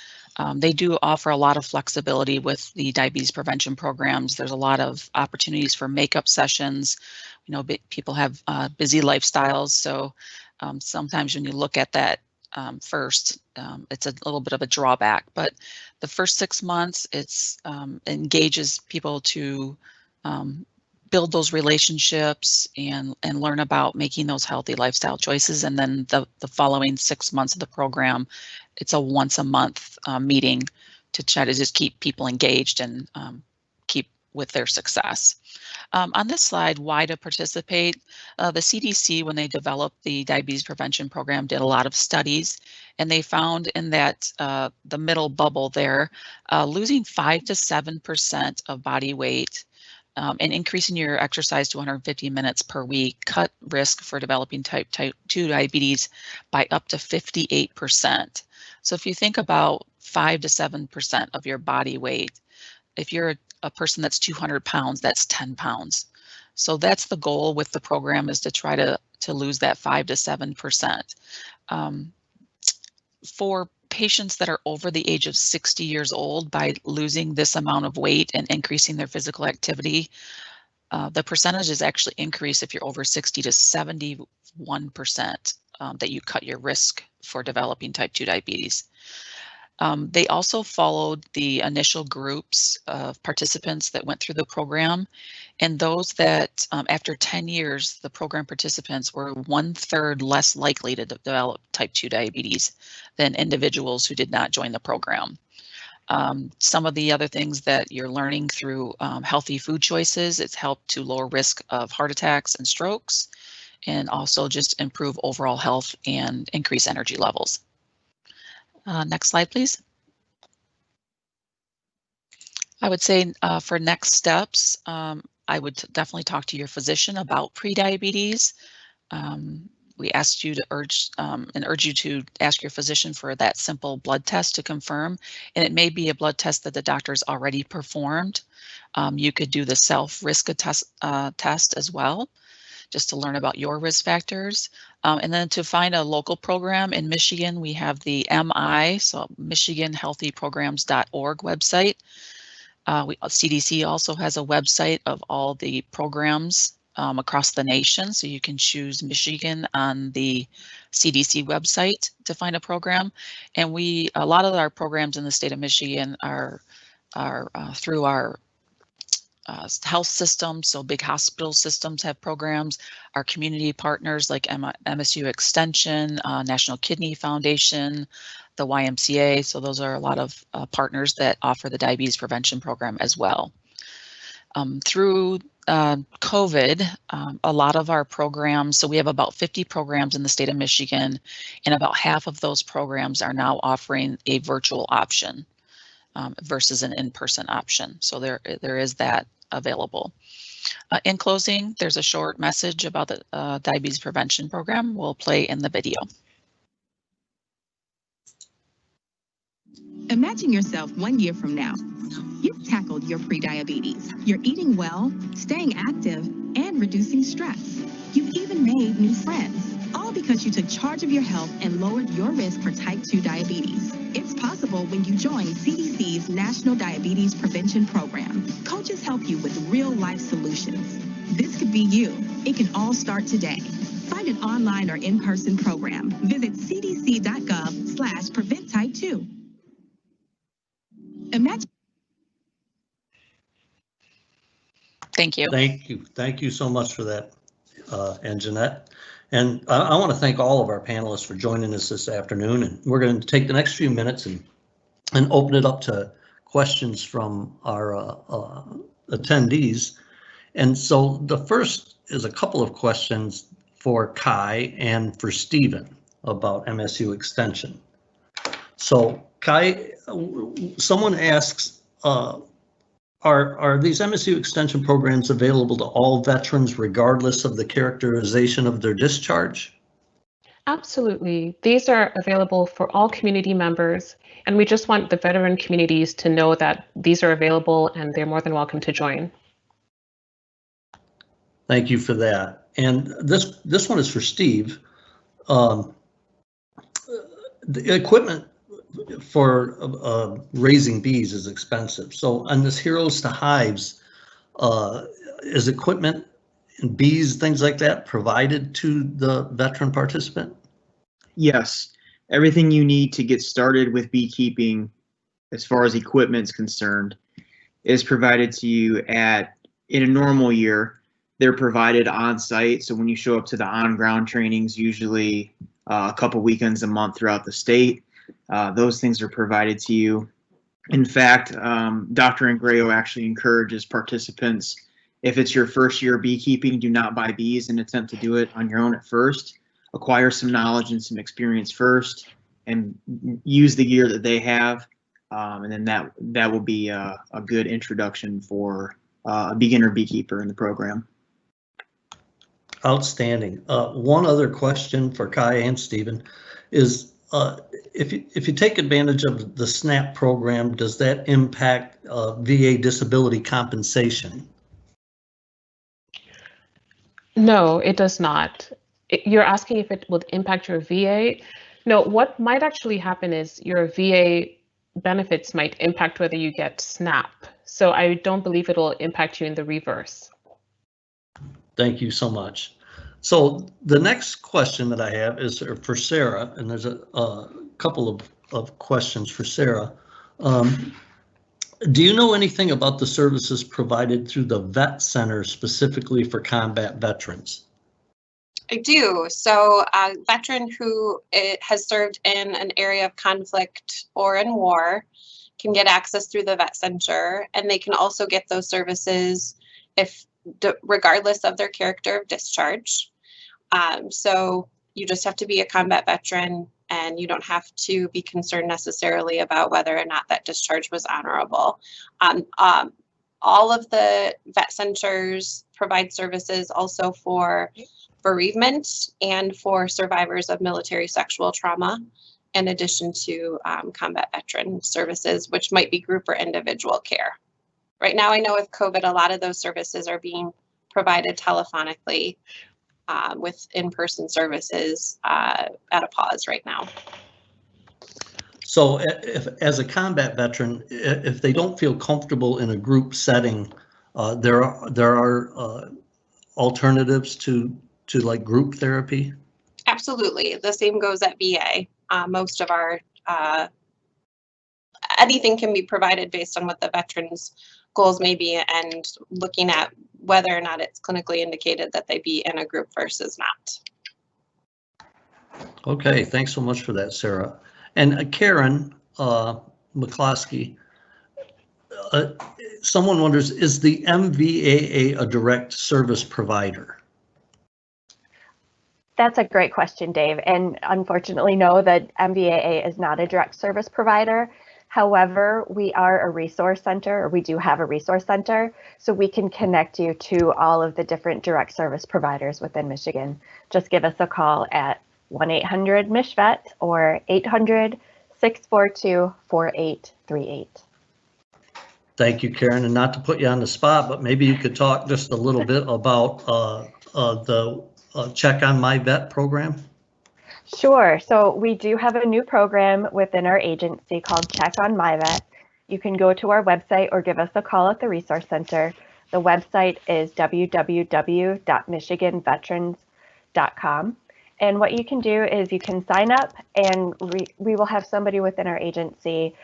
They do offer a lot of flexibility with the diabetes prevention programs. There's a lot of opportunities for makeup sessions. People have busy lifestyles, so sometimes when you look at that first, it's a little bit of a drawback. But the first 6 months, it's engages people to build those relationships and learn about making those healthy lifestyle choices. And then the following 6 months of the program, it's a once a month meeting to try to just keep people engaged and keep with their success. On this slide, why to participate? The CDC, when they developed the diabetes prevention program, did a lot of studies, and they found in that the middle bubble there, losing 5 to 7% of body weight and increasing your exercise to 150 minutes per week cut risk for developing type 2 diabetes by up to 58%. So if you think about 5 to 7% of your body weight, if you're a person that's 200 pounds, that's 10 pounds. So that's the goal with the program, is to try to lose that 5 to 7%. For patients that are over the age of 60 years old, by losing this amount of weight and increasing their physical activity, the percentages actually increase if you're over 60 to 71% that you cut your risk for developing type 2 diabetes. They also followed the initial groups of participants that went through the program, and those that after 10 years, the program participants were 1/3 less likely to develop type 2 diabetes than individuals who did not join the program. Some of the other things that you're learning through healthy food choices, it's helped to lower risk of heart attacks and strokes, and also just improve overall health and increase energy levels. Next slide, please. I would say for next steps, I would definitely talk to your physician about prediabetes. We asked you to urge you to ask your physician for that simple blood test to confirm, and it may be a blood test that the doctor's already performed. You could do the self-risk test as well, just to learn about your risk factors. And then to find a local program in Michigan, we have the MI, so MichiganHealthyPrograms.org website. CDC also has a website of all the programs across the nation, so you can choose Michigan on the CDC website to find a program. And a lot of our programs in the state of Michigan are through our health systems, so big hospital systems have programs. Our community partners like MSU Extension, National Kidney Foundation, the YMCA, so those are a lot of partners that offer the diabetes prevention program as well. Through COVID, a lot of our programs, so we have about 50 programs in the state of Michigan, and about half of those programs are now offering a virtual option versus an in-person option. So there is that available. In closing, there's a short message about the diabetes prevention program. We'll play in the video. Imagine yourself 1 year from now. You've tackled your prediabetes. You're eating well, staying active, and reducing stress. You've even made new friends, all because you took charge of your health and lowered your risk for type 2 diabetes. It's possible when you join CDC's National Diabetes Prevention Program. Coaches help you with real-life solutions. This could be you. It can all start today. Find an online or in-person program. Visit cdc.gov/prevent-type-2. Imagine. Thank you. Thank you. Thank you so much for that, and Jeannette. And I want to thank all of our panelists for joining us this afternoon. And we're going to take the next few minutes and open it up to questions from our attendees. And so the first is a couple of questions for Kai and for Stephen about MSU Extension. So Kai, someone asks, are these MSU Extension programs available to all veterans regardless of the characterization of their discharge? Absolutely. These are available for all community members, and we just want the veteran communities to know that these are available and they're more than welcome to join. Thank you for that. And this one is for Steve. The equipment for raising bees is expensive. So on this Heroes to Hives, is equipment and bees, things like that, provided to the veteran participant? Yes, everything you need to get started with beekeeping, as far as equipment is concerned, is provided to you in a normal year. They're provided on site. So when you show up to the on-ground trainings, usually a couple weekends a month throughout the state, those things are provided to you. In fact, Dr. Ingrao actually encourages participants, if it's your first year of beekeeping, do not buy bees and attempt to do it on your own at first. Acquire some knowledge and some experience first and use the gear that they have. And then that will be a good introduction for a beginner beekeeper in the program. Outstanding. One other question for Kai and Stephen is, if you take advantage of the SNAP program, does that impact VA disability compensation? No, it does not. You're asking if it would impact your VA. No, what might actually happen is your VA benefits might impact whether you get SNAP. So I don't believe it'll impact you in the reverse. Thank you so much. So the next question that I have is for Sarah, and there's a couple of questions for Sarah. Do you know anything about the services provided through the Vet Center specifically for combat veterans? I do. So a veteran who has served in an area of conflict or in war can get access through the Vet Center, and they can also get those services regardless of their character of discharge. So you just have to be a combat veteran, and you don't have to be concerned necessarily about whether or not that discharge was honorable. All of the vet centers provide services also for bereavement and for survivors of military sexual trauma, in addition to combat veteran services, which might be group or individual care. Right now, I know with COVID, a lot of those services are being provided telephonically with in-person services at a pause right now. So if, as a combat veteran, if they don't feel comfortable in a group setting, there are alternatives to like group therapy? Absolutely. The same goes at VA. Most of our, anything can be provided based on what the veteran's goals may be and looking at whether or not it's clinically indicated that they be in a group versus not. Okay, thanks so much for that, Sarah. And Karen McCloskey, someone wonders, is the MVAA a direct service provider? That's a great question, Dave. And unfortunately, no, the MVAA is not a direct service provider. However, we are a resource center, or we do have a resource center, so we can connect you to all of the different direct service providers within Michigan. Just give us a call at 1-800-MICHVET or 800-642-4838. Thank you, Karen. And not to put you on the spot, but maybe you could talk just a little bit about the Check on My Vet program. Sure. So we do have a new program within our agency called Check on My Vet. You can go to our website or give us a call at the Resource Center. The website is www.michiganveterans.com. And what you can do is you can sign up, and we will have somebody within our agency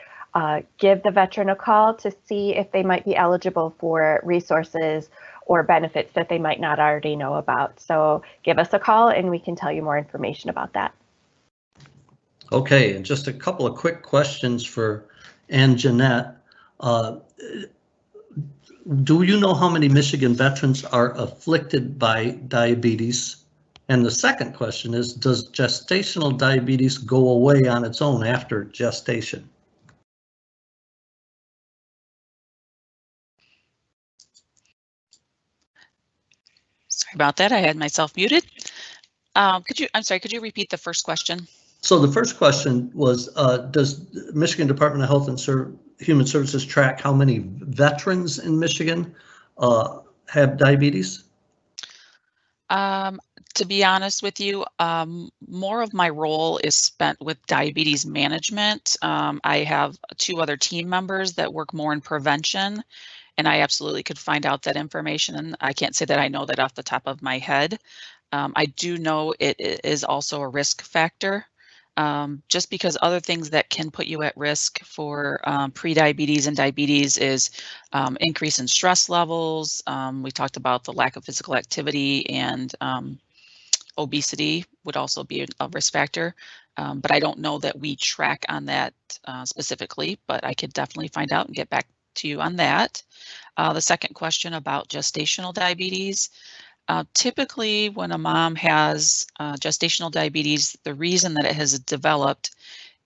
give the veteran a call to see if they might be eligible for resources or benefits that they might not already know about. So give us a call and we can tell you more information about that. Okay, and just a couple of quick questions for Jeannette. Do you know how many Michigan veterans are afflicted by diabetes? And the second question is, does gestational diabetes go away on its own after gestation? Sorry about that. I had myself muted. I'm sorry, could you repeat the first question? So the first question was, does Michigan Department of Health and Human Services track how many veterans in Michigan have diabetes? To be honest with you, more of my role is spent with diabetes management. I have 2 other team members that work more in prevention, and I absolutely could find out that information. And I can't say that I know that off the top of my head. I do know it is also a risk factor, just because other things that can put you at risk for prediabetes and diabetes is increase in stress levels. We talked about the lack of physical activity, and obesity would also be a risk factor. But I don't know that we track on that specifically, but I could definitely find out and get back to you on that. The second question about gestational diabetes. Typically, when a mom has gestational diabetes, the reason that it has developed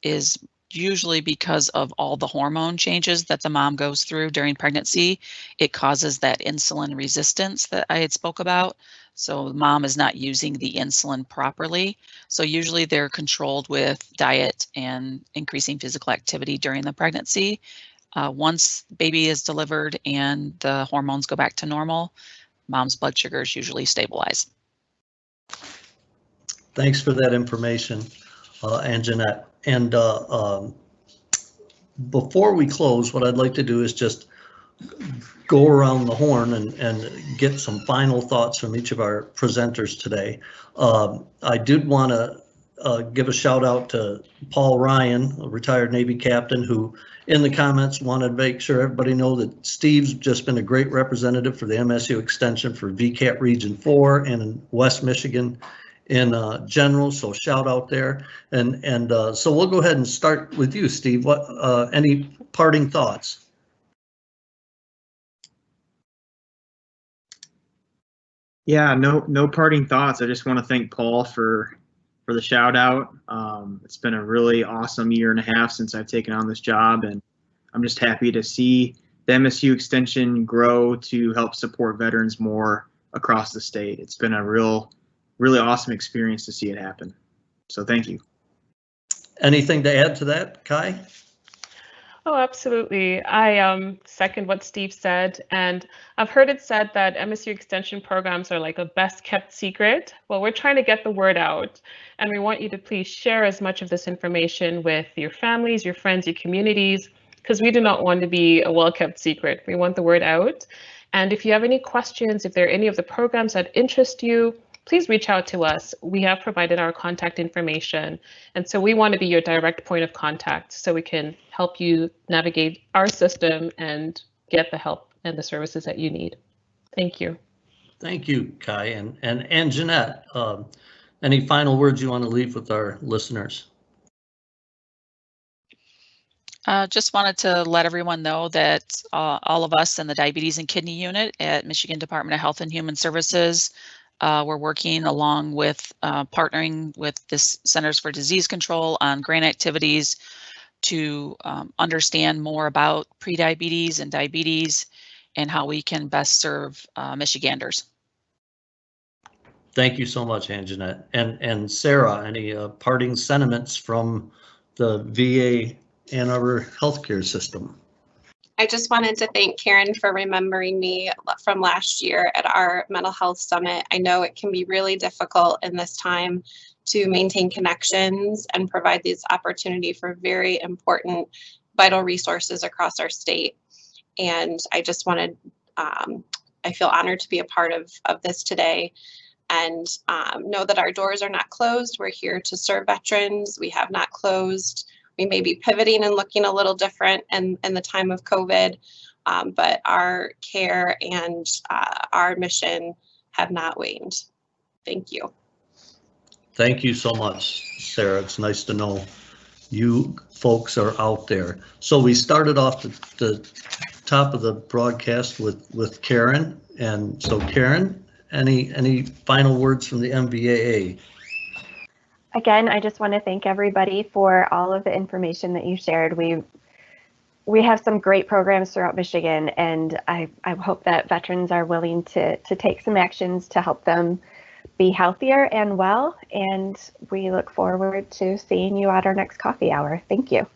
is usually because of all the hormone changes that the mom goes through during pregnancy. It causes that insulin resistance that I had spoke about. So the mom is not using the insulin properly. So usually they're controlled with diet and increasing physical activity during the pregnancy. Once baby is delivered and the hormones go back to normal, mom's blood sugars usually stabilize. Thanks for that information, and Jeannette. And before we close, what I'd like to do is just go around the horn and get some final thoughts from each of our presenters today. I did want to give a shout out to Paul Ryan, a retired Navy captain, who in the comments wanted to make sure everybody know that Steve's just been a great representative for the MSU Extension for VCAT Region 4 and in West Michigan in general, so shout out there. And so we'll go ahead and start with you, Steve. What any parting thoughts? Yeah, no parting thoughts. I just want to thank Paul for the shout out. It's been a really awesome 1.5 years since I've taken on this job, and I'm just happy to see the MSU Extension grow to help support veterans more across the state. It's been a really awesome experience to see it happen. So thank you. Anything to add to that, Kai? Oh, absolutely. I second what Steve said, and I've heard it said that MSU Extension programs are like a best kept secret. Well, we're trying to get the word out, and we want you to please share as much of this information with your families, your friends, your communities, because we do not want to be a well-kept secret. We want the word out. And if you have any questions, if there are any of the programs that interest you, please reach out to us. We have provided our contact information. And so we want to be your direct point of contact so we can help you navigate our system and get the help and the services that you need. Thank you. Thank you, Kai. And Jeannette, any final words you want to leave with our listeners? Just wanted to let everyone know that all of us in the Diabetes and Kidney Unit at Michigan Department of Health and Human Services, we're working along with partnering with this Centers for Disease Control on grant activities to understand more about prediabetes and diabetes and how we can best serve Michiganders. Thank you so much, Jeannette. And Sarah, any parting sentiments from the VA and our healthcare system? I just wanted to thank Karen for remembering me from last year at our mental health summit. I know it can be really difficult in this time to maintain connections and provide these opportunity for very important vital resources across our state. And I just wanted, I feel honored to be a part of this today, and know that our doors are not closed. We're here to serve veterans. We have not closed. We may be pivoting and looking a little different in the time of COVID, but our care and our mission have not waned. Thank you. Thank you so much, Sarah. It's nice to know you folks are out there. So we started off the top of the broadcast with Karen. And so Karen, any final words from the MVAA? Again, I just want to thank everybody for all of the information that you shared. We have some great programs throughout Michigan, and I hope that veterans are willing to take some actions to help them be healthier and well. And we look forward to seeing you at our next coffee hour. Thank you.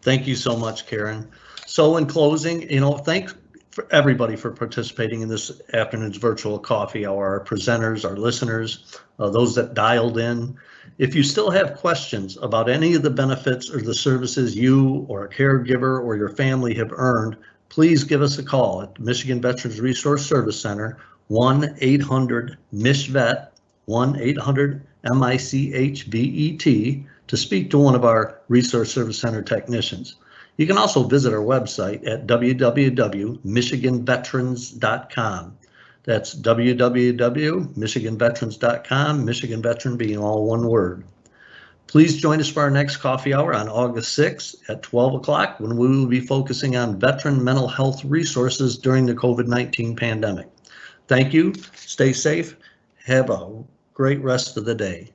Thank you so much, Karen. So in closing, thanks for everybody for participating in this afternoon's virtual coffee hour, our presenters, our listeners, those that dialed in. If you still have questions about any of the benefits or the services you or a caregiver or your family have earned, please give us a call at Michigan Veterans Resource Service Center, 1-800-MICH-VET, 1-800-MICHVET, to speak to one of our Resource Service Center technicians. You can also visit our website at www.michiganveterans.com. That's www.michiganveterans.com, Michigan Veteran being all one word. Please join us for our next coffee hour on August 6th at 12 o'clock when we will be focusing on veteran mental health resources during the COVID-19 pandemic. Thank you. Stay safe. Have a great rest of the day.